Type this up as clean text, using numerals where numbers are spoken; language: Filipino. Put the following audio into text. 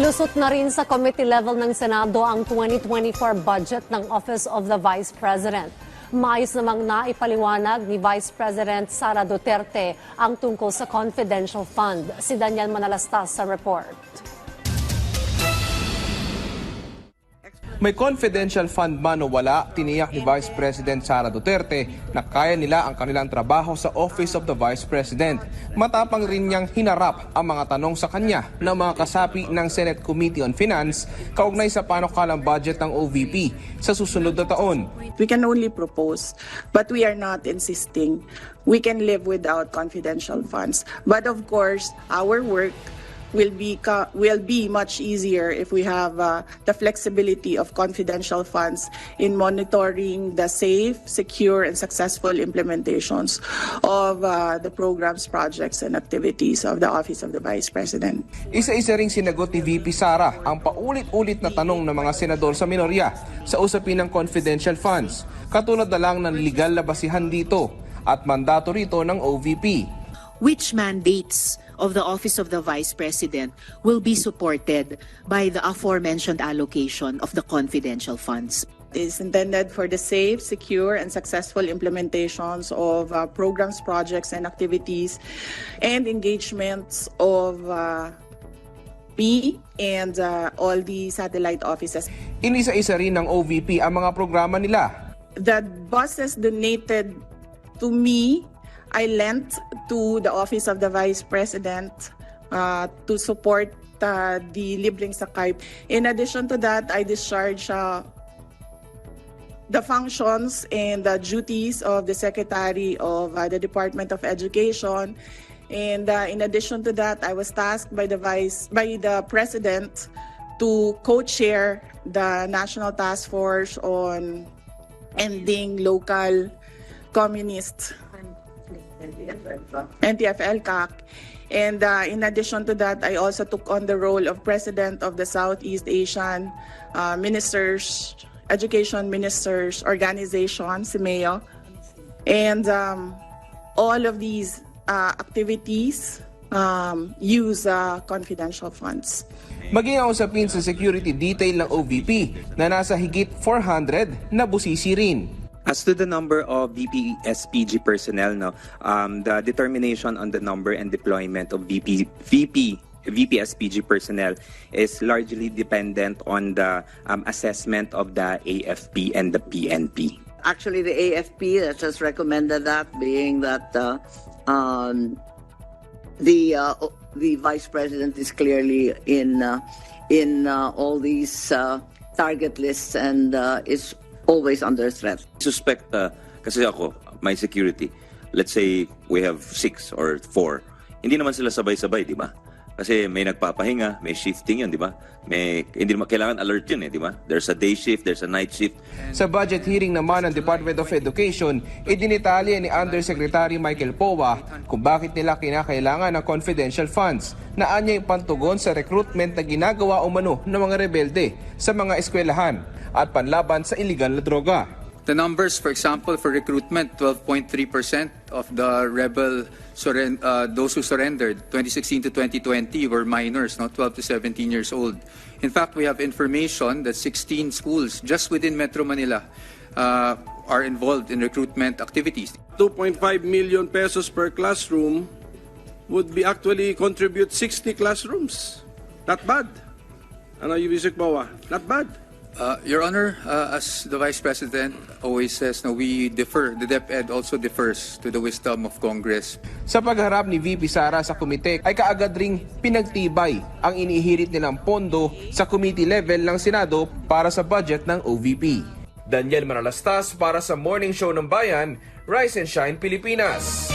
Lusot na rin sa committee level ng Senado ang 2024 budget ng Office of the Vice President. Mais namang naipaliwanag ni Vice President Sara Duterte ang tungkol sa confidential fund. Si Daniel Manalastas sa report. May confidential fund man o wala, tiniyak ni Vice President Sara Duterte na kaya nila ang kanilang trabaho sa Office of the Vice President. Matapang rin niyang hinarap ang mga tanong sa kanya ng mga kasapi ng Senate Committee on Finance kaugnay sa panukalang budget ng OVP sa susunod na taon. We can only propose, but we are not insisting. We can live without confidential funds. But of course, our work will be much easier if we have the flexibility of confidential funds in monitoring the safe, secure, and successful implementations of the programs, projects, and activities of the Office of the Vice President. Isa-isa ring sinagot ni VP Sara ang paulit-ulit na tanong ng mga senador sa minorya sa usapin ng confidential funds. Katulad na lang ng legal na basihan dito at mandato rito ng OVP. Which mandates of the Office of the Vice President will be supported by the aforementioned allocation of the confidential funds? It is intended for the safe, secure, and successful implementations of programs, projects, and activities and engagements of me and all the satellite offices. Inisa-isa rin ng OVP ang mga programa nila. The buses donated to me, I lent to the Office of the Vice President to support the Libreng Sakay. In addition to that, I discharge the functions and the duties of the Secretary of the Department of Education. And in addition to that, I was tasked by the President to co-chair the National Task Force on Ending Local Communist NTF-LCAC. And in addition to that, I also took on the role of President of the Southeast Asian Education Ministers Organization, SIMEO. And all of these activities use confidential funds. Maging ang usapin sa security detail ng OVP na nasa higit 400 na busisi rin. As to the number of VP-SPG personnel, the determination on the number and deployment of VP-SPG personnel is largely dependent on the assessment of the AFP and the PNP. Actually, the AFP has just recommended that, being that the Vice President is clearly in all these target lists and is always under threat. Suspect kasi ako, my security, let's say we have 6 or 4. Hindi naman sila sabay-sabay, di ba? Kasi may nagpapahinga, may shifting yun, di ba? Hindi naman kailangan alert yun, di ba? There's a day shift, there's a night shift. Sa budget hearing naman ng Department of Education, idinitalya ni Undersecretary Michael Powa kung bakit nila kinakailangan ng confidential funds na anya yung pantugon sa recruitment na ginagawa umano ng mga rebelde sa mga eskwelahan at panlaban sa iligal na droga. The numbers, for example, for recruitment, 12.3% of the those who surrendered 2016 to 2020 were minors, 12 to 17 years old. In fact, we have information that 16 schools just within Metro Manila are involved in recruitment activities. 2.5 million pesos per classroom would be actually contribute 60 classrooms. Not bad. Ano yung Yusek Bawa? Not bad. Your Honor, as the Vice President always says, we defer. The DepEd also defers to the wisdom of Congress. Sa pagharap ni VP Sara sa komite ay kaagad ring pinagtibay ang inihirit nilang pondo sa committee level ng Senado para sa budget ng OVP. Daniel Manalastas para sa Morning Show ng Bayan, Rise and Shine Pilipinas.